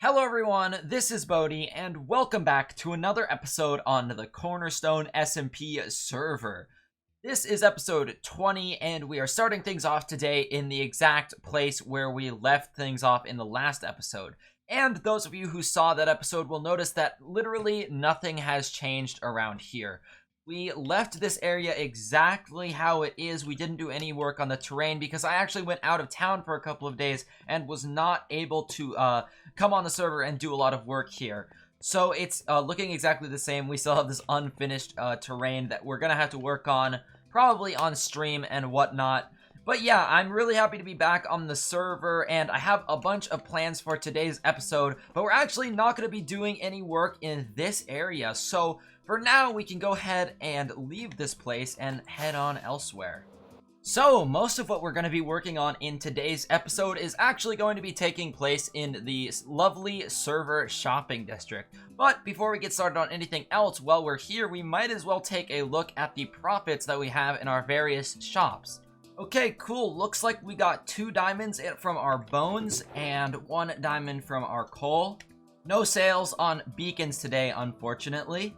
Hello everyone, this is Bodhi, and welcome back to another episode on the Cornerstone SMP server. This is episode 20, and we are starting things off today in the exact place where we left things off in the last episode. And those of you who saw that episode will notice that literally nothing has changed around here. We left this area exactly how it is. We didn't do any work on the terrain because I actually went out of town for a couple of days and was not able to come on the server and do a lot of work here. So it's looking exactly the same. We still have this unfinished terrain that we're going to have to work on, probably on stream and whatnot. But yeah, I'm really happy to be back on the server, and I have a bunch of plans for today's episode, but we're actually not going to be doing any work in this area. So for now, we can go ahead and leave this place and head on elsewhere. So, most of what we're going to be working on in today's episode is actually going to be taking place in the lovely server shopping district. But before we get started on anything else, while we're here, we might as well take a look at the profits that we have in our various shops. Okay, cool. Looks like we got 2 diamonds from our bones and 1 diamond from our coal. No sales on beacons today, unfortunately.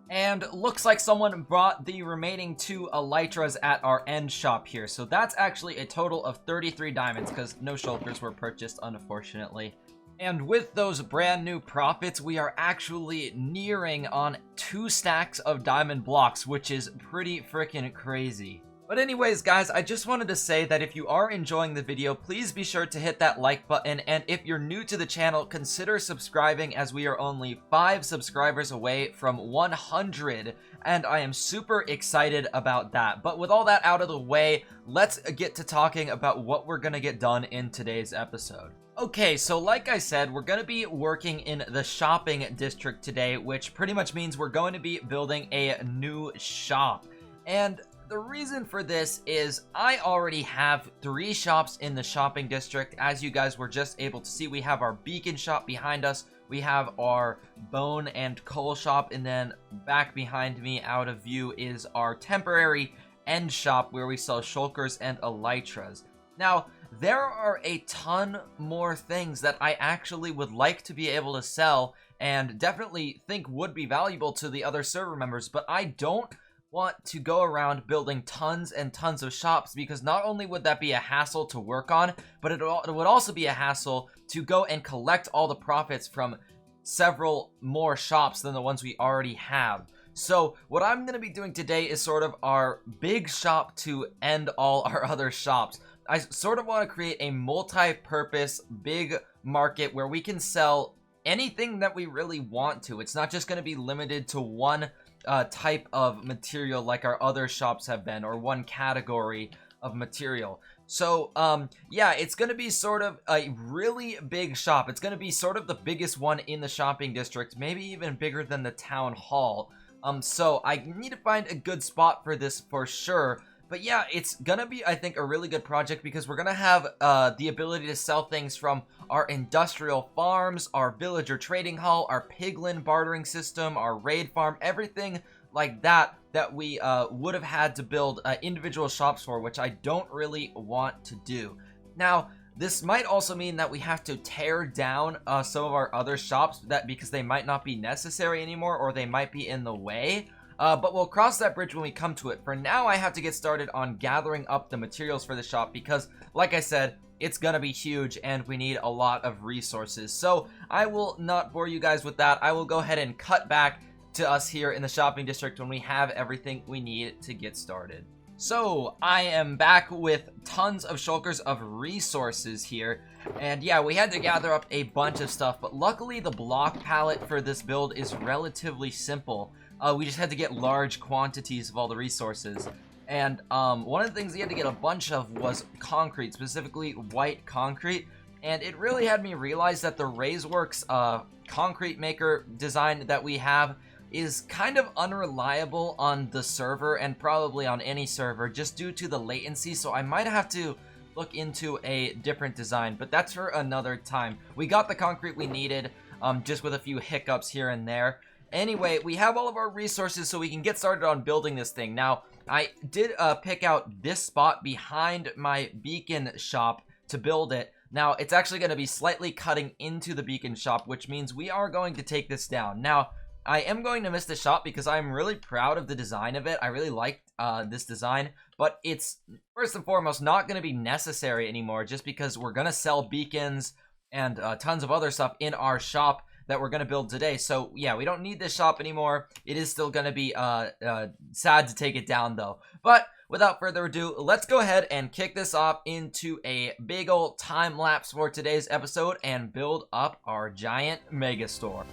And looks like someone bought the remaining 2 elytras at our end shop here. So that's actually a total of 33 diamonds because no shulkers were purchased, unfortunately. And with those brand new profits, we are actually nearing on 2 stacks of diamond blocks, which is pretty freaking crazy. But anyways, guys, I just wanted to say that if you are enjoying the video, please be sure to hit that like button, and if you're new to the channel, consider subscribing as we are only 5 subscribers away from 100, and I am super excited about that. But with all that out of the way, let's get to talking about what we're gonna get done in today's episode. Okay, so like I said, we're going to be working in the shopping district today, which pretty much means we're going to be building a new shop. And the reason for this is I already have 3 shops in the shopping district. As you guys were just able to see, we have our beacon shop behind us, we have our bone and coal shop, and then back behind me out of view is our temporary end shop where we sell shulkers and elytras. Now, there are a ton more things that I actually would like to be able to sell and definitely think would be valuable to the other server members, but I don't want to go around building tons and tons of shops because not only would that be a hassle to work on, but it would also be a hassle to go and collect all the profits from several more shops than the ones we already have. So what I'm going to be doing today is sort of our big shop to end all our other shops. I sort of want to create a multi-purpose big market where we can sell anything that we really want to. It's not just going to be limited to one type of material like our other shops have been, or one category of material. So yeah, it's gonna be sort of a really big shop. It's gonna be sort of the biggest one in the shopping district, maybe even bigger than the town hall. So I need to find a good spot for this for sure. But yeah, it's gonna be, I think, a really good project because we're gonna have the ability to sell things from our industrial farms, our villager trading hall, our piglin bartering system, our raid farm, everything like that that we would have had to build individual shops for, which I don't really want to do. Now, this might also mean that we have to tear down some of our other shops because they might not be necessary anymore, or they might be in the way. But we'll cross that bridge when we come to it. For now, I have to get started on gathering up the materials for the shop because, like I said, it's gonna be huge and we need a lot of resources. So I will not bore you guys with that. I will go ahead and cut back to us here in the shopping district when we have everything we need to get started. So I am back with tons of shulkers of resources here. And yeah, we had to gather up a bunch of stuff, but luckily the block palette for this build is relatively simple. We just had to get large quantities of all the resources. And one of the things we had to get a bunch of was concrete, specifically white concrete. And it really had me realize that the Raiseworks concrete maker design that we have is kind of unreliable on the server and probably on any server just due to the latency. So I might have to look into a different design, but that's for another time. We got the concrete we needed, just with a few hiccups here and there. Anyway, we have all of our resources so we can get started on building this thing. Now, I did pick out this spot behind my beacon shop to build it. Now, it's actually going to be slightly cutting into the beacon shop, which means we are going to take this down. Now, I am going to miss the shop because I'm really proud of the design of it. I really liked this design, but it's first and foremost not going to be necessary anymore just because we're going to sell beacons and tons of other stuff in our shop that we're going to build today. So yeah, we don't need this shop anymore. It is still going to be sad to take it down though. But without further ado, let's go ahead and kick this off into a big old time lapse for today's episode and build up our giant mega store.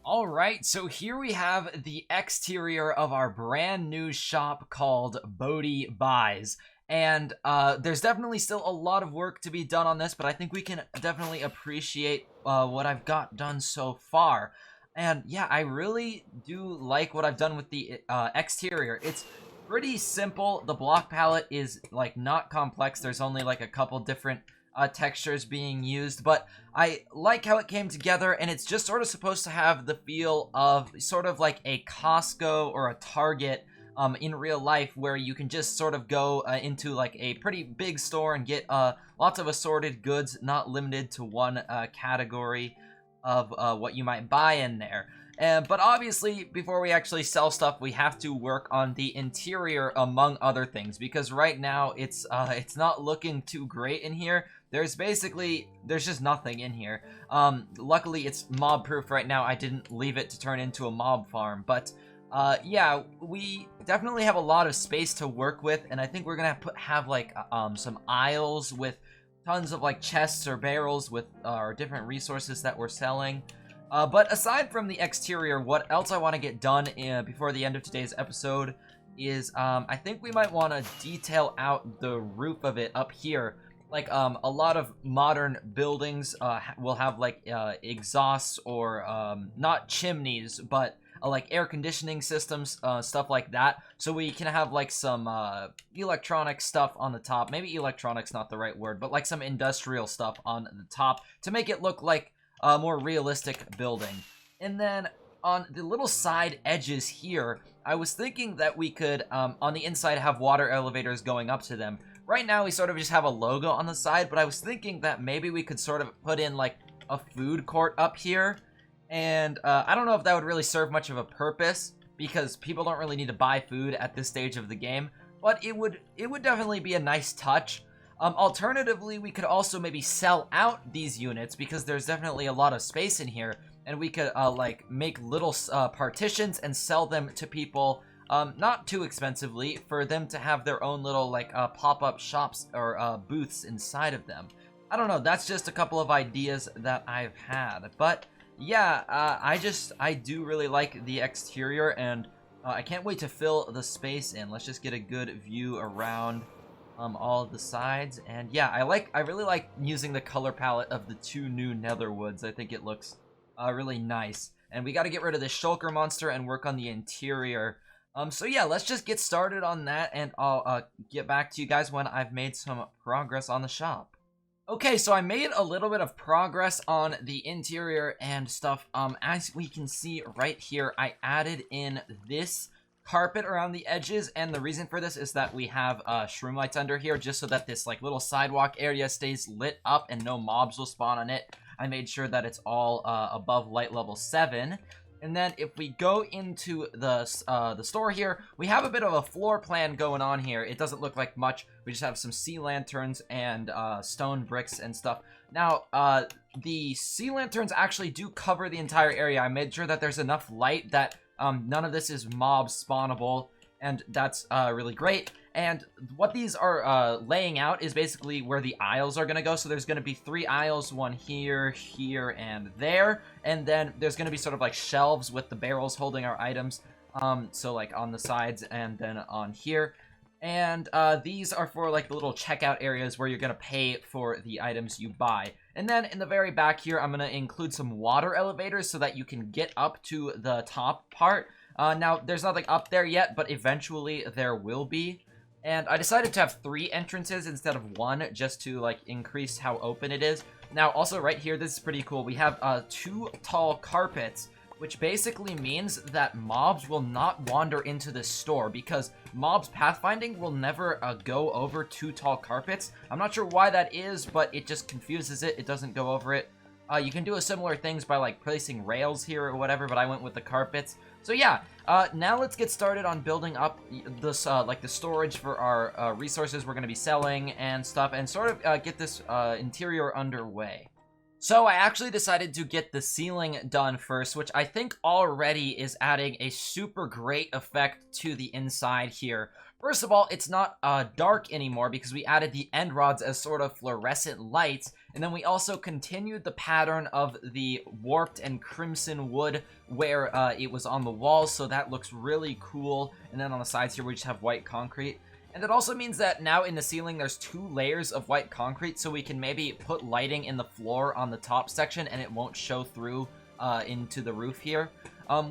Alright, so here we have the exterior of our brand new shop called Bodhi Buys. And there's definitely still a lot of work to be done on this, but I think we can definitely appreciate what I've got done so far. And yeah, I really do like what I've done with the exterior. It's pretty simple. The block palette is like not complex. There's only like a couple different textures being used, but I like how it came together, and it's just sort of supposed to have the feel of sort of like a Costco or a Target in real life, where you can just sort of go into like a pretty big store and get lots of assorted goods, not limited to one category of what you might buy in there. But obviously, before we actually sell stuff, we have to work on the interior, among other things, because right now it's not looking too great in here. There's just nothing in here. Luckily, it's mob-proof right now. I didn't leave it to turn into a mob farm, but yeah, we definitely have a lot of space to work with, and I think we're gonna have like some aisles with tons of like chests or barrels with our different resources that we're selling. But aside from the exterior, what else I want to get done before the end of today's episode is I think we might want to detail out the roof of it up here. Like a lot of modern buildings will have like exhausts or not chimneys, but like air conditioning systems, stuff like that. So we can have like some electronic stuff on the top. Maybe electronics not the right word, but like some industrial stuff on the top to make it look like a more realistic building. And then on the little side edges here, I was thinking that we could on the inside have water elevators going up to them. Right now we sort of just have a logo on the side, but I was thinking that maybe we could sort of put in like a food court up here. And I don't know if that would really serve much of a purpose, because people don't really need to buy food at this stage of the game, but it would definitely be a nice touch. Alternatively, we could also maybe sell out these units, because there's definitely a lot of space in here, and we could like make little partitions and sell them to people not too expensively, for them to have their own little like pop-up shops or booths inside of them. I don't know, that's just a couple of ideas that I've had, but yeah, I do really like the exterior, and I can't wait to fill the space in. Let's just get a good view around all of the sides. And yeah, I really like using the color palette of the two new nether woods. I think it looks really nice. And we got to get rid of the shulker monster and work on the interior. So yeah, let's just get started on that, and I'll get back to you guys when I've made some progress on the shop. Okay, so I made a little bit of progress on the interior and stuff. As we can see right here, I added in this carpet around the edges, and the reason for this is that we have shroom lights under here just so that this like little sidewalk area stays lit up and no mobs will spawn on it. I made sure that it's all above light level 7. And then if we go into the store here, we have a bit of a floor plan going on here. It doesn't look like much. We just have some sea lanterns and stone bricks and stuff. Now, the sea lanterns actually do cover the entire area. I made sure that there's enough light that none of this is mob spawnable, and that's really great. And what these are laying out is basically where the aisles are going to go. So there's going to be 3 aisles, one here, here, and there. And then there's going to be sort of like shelves with the barrels holding our items. So like on the sides and then on here. And these are for like the little checkout areas where you're going to pay for the items you buy. And then in the very back here, I'm going to include some water elevators so that you can get up to the top part. Now, there's nothing up there yet, but eventually there will be. And I decided to have 3 entrances instead of 1 just to like increase how open it is. Now, also right here, this is pretty cool. We have 2 tall carpets, which basically means that mobs will not wander into this store because mobs pathfinding will never go over 2 tall carpets. I'm not sure why that is, but it just confuses it. It doesn't go over it. You can do similar things by like placing rails here or whatever, but I went with the carpets. So yeah, now let's get started on building up this like the storage for our resources we're going to be selling and stuff, and sort of get this interior underway. So I actually decided to get the ceiling done first, which I think already is adding a super great effect to the inside here. First of all, it's not dark anymore because we added the end rods as sort of fluorescent lights, and then we also continued the pattern of the warped and crimson wood where it was on the walls, so that looks really cool. And then on the sides here we just have white concrete. And it also means that now in the ceiling there's 2 layers of white concrete, so we can maybe put lighting in the floor on the top section and it won't show through into the roof here.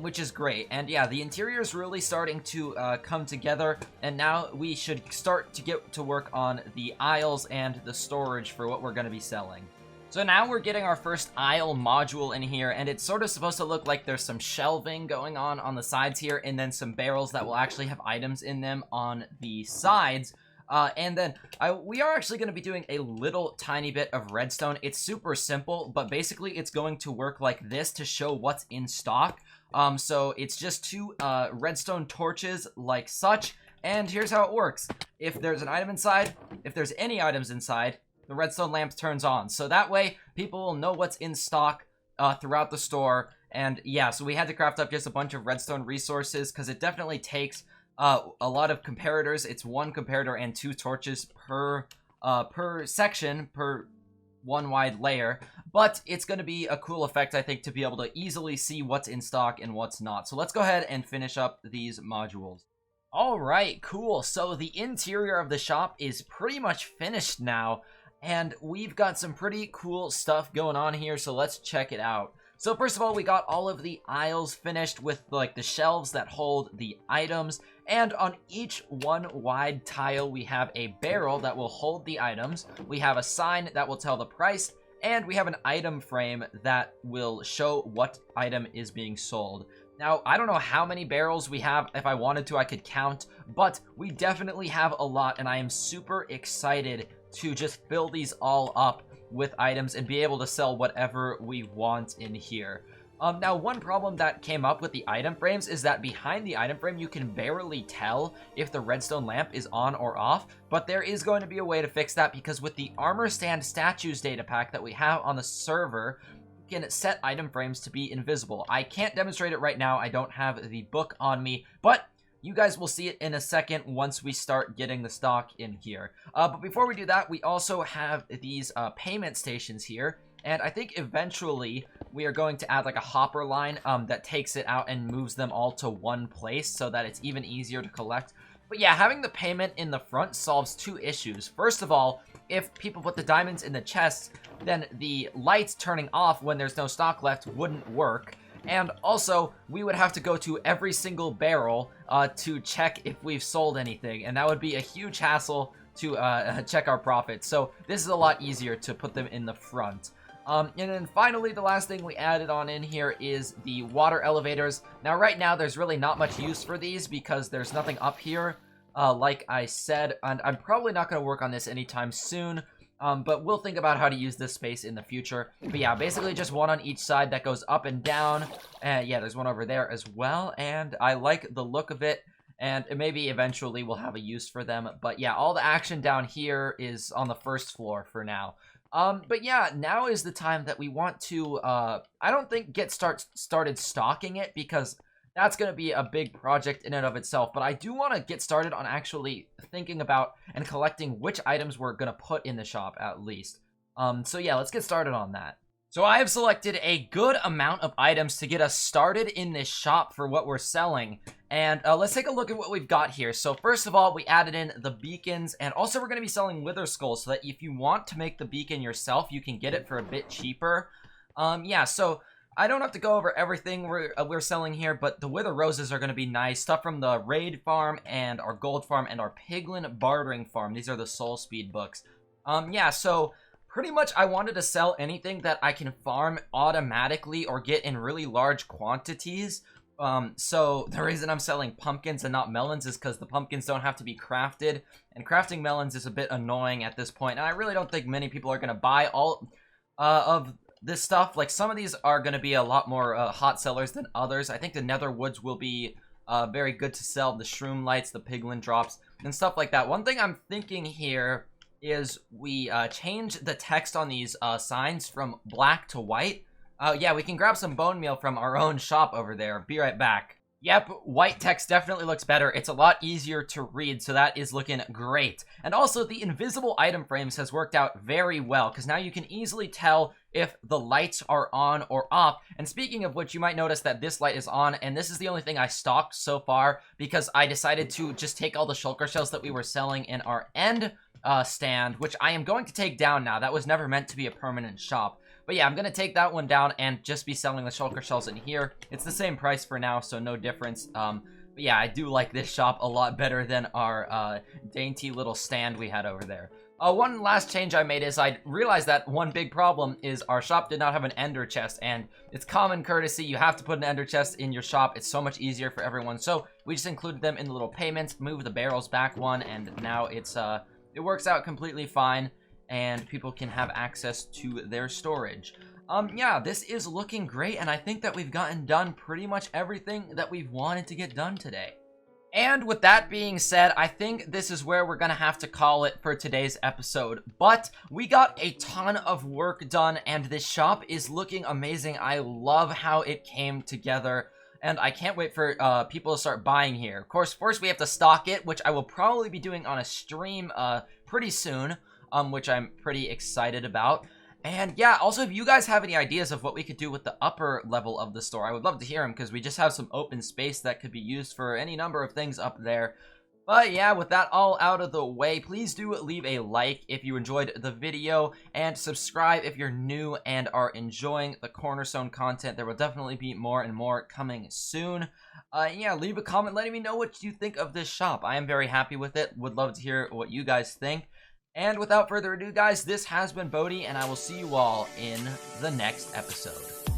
Which is great. And yeah, the interior is really starting to come together, and now we should start to get to work on the aisles and the storage for what we're going to be selling. So now we're getting our first aisle module in here, and it's sort of supposed to look like there's some shelving going on the sides here, and then some barrels that will actually have items in them on the sides. And then we are actually going to be doing a little tiny bit of redstone. It's super simple, but basically it's going to work like this to show what's in stock. So it's just 2 redstone torches like such, and here's how it works. If there's an item inside, if there's any items inside, the redstone lamp turns on. So that way people will know what's in stock throughout the store. And yeah, so we had to craft up just a bunch of redstone resources because it definitely takes a lot of comparators. It's 1 comparator and 2 torches per section, per 1 wide layer, but it's going to be a cool effect, I think, to be able to easily see what's in stock and what's not. So let's go ahead and finish up these modules. All right, cool. So the interior of the shop is pretty much finished now, and we've got some pretty cool stuff going on here, so let's check it out. So first of all, we got all of the aisles finished with like the shelves that hold the items, and on each 1 wide tile we have a barrel that will hold the items, we have a sign that will tell the price, and we have an item frame that will show what item is being sold. Now, I don't know how many barrels we have. If I wanted to, I could count, but we definitely have a lot, and I am super excited to just fill these all up with items and be able to sell whatever we want in here. Now, one problem that came up with the item frames is that behind the item frame, you can barely tell if the redstone lamp is on or off, but there is going to be a way to fix that because with the armor stand statues data pack that we have on the server, you can set item frames to be invisible. I can't demonstrate it right now. I don't have the book on me, but you guys will see it in a second once we start getting the stock in here. But before we do that, we also have these payment stations here. And I think eventually we are going to add like a hopper line that takes it out and moves them all to one place so that it's even easier to collect. But yeah, having the payment in the front solves two issues. First of all, if people put the diamonds in the chests, then the lights turning off when there's no stock left wouldn't work. And also, we would have to go to every single barrel to check if we've sold anything. And that would be a huge hassle to check our profits. So this is a lot easier to put them in the front. And then finally, the last thing we added on in here is the water elevators. Now, right now, there's really not much use for these because there's nothing up here, like I said. And I'm probably not going to work on this anytime soon. But we'll think about how to use this space in the future. But yeah, basically just one on each side that goes up and down. And yeah, there's one over there as well. And I like the look of it. And maybe eventually we'll have a use for them. But yeah, all the action down here is on the first floor for now. But yeah, now is the time that we want to, I don't think started stocking it because that's going to be a big project in and of itself. But I do want to get started on actually thinking about and collecting which items we're going to put in the shop at least. So yeah, let's get started on that. So I have selected a good amount of items to get us started in this shop for what we're selling. And let's take a look at what we've got here. So first of all, we added in the beacons, and also we're going to be selling wither skulls so that if you want to make the beacon yourself, you can get it for a bit cheaper. Yeah, so I don't have to go over everything we're selling here, but the wither roses are going to be nice. Stuff from the raid farm and our gold farm and our piglin bartering farm. These are the soul speed books. Yeah, so pretty much I wanted to sell anything that I can farm automatically or get in really large quantities. So the reason I'm selling pumpkins and not melons is because the pumpkins don't have to be crafted, and crafting melons is a bit annoying at this point, and I really don't think many people are going to buy all of this stuff. Like, some of these are going to be a lot more hot sellers than others. I think the nether woods will be very good to sell, the shroom lights, the piglin drops, and stuff like that. One thing I'm thinking here is we change the text on these signs from black to white. Yeah, we can grab some bone meal from our own shop over there. Be right back. Yep, white text definitely looks better. It's a lot easier to read, so that is looking great. And also, the invisible item frames has worked out very well, because now you can easily tell if the lights are on or off. And speaking of which, you might notice that this light is on, and this is the only thing I stocked so far, because I decided to just take all the shulker shells that we were selling in our end stand, which I am going to take down now. That was never meant to be a permanent shop. But yeah, I'm going to take that one down and just be selling the shulker shells in here. It's the same price for now, so no difference. But yeah, I do like this shop a lot better than our dainty little stand we had over there. One last change I made is I realized that one big problem is our shop did not have an ender chest, and it's common courtesy. You have to put an ender chest in your shop. It's so much easier for everyone. So we just included them in the little payments, move the barrels back one, and now it's it works out completely fine, and people can have access to their storage. Yeah, this is looking great, and I think that we've gotten done pretty much everything that we've wanted to get done today. And with that being said, I think this is where we're gonna have to call it for today's episode. But we got a ton of work done, and this shop is looking amazing. I love how it came together, and I can't wait for people to start buying here. Of course, first we have to stock it, which I will probably be doing on a stream pretty soon, which I'm pretty excited about. And yeah, also, if you guys have any ideas of what we could do with the upper level of the store, I would love to hear them, because we just have some open space that could be used for any number of things up there. But yeah, with that all out of the way, please do leave a like if you enjoyed the video, and subscribe if you're new and are enjoying the Cornerstone content. There will definitely be more and more coming soon. Yeah, leave a comment letting me know what you think of this shop. I am very happy with it. Would love to hear what you guys think. And without further ado, guys, this has been Bodhi, and I will see you all in the next episode.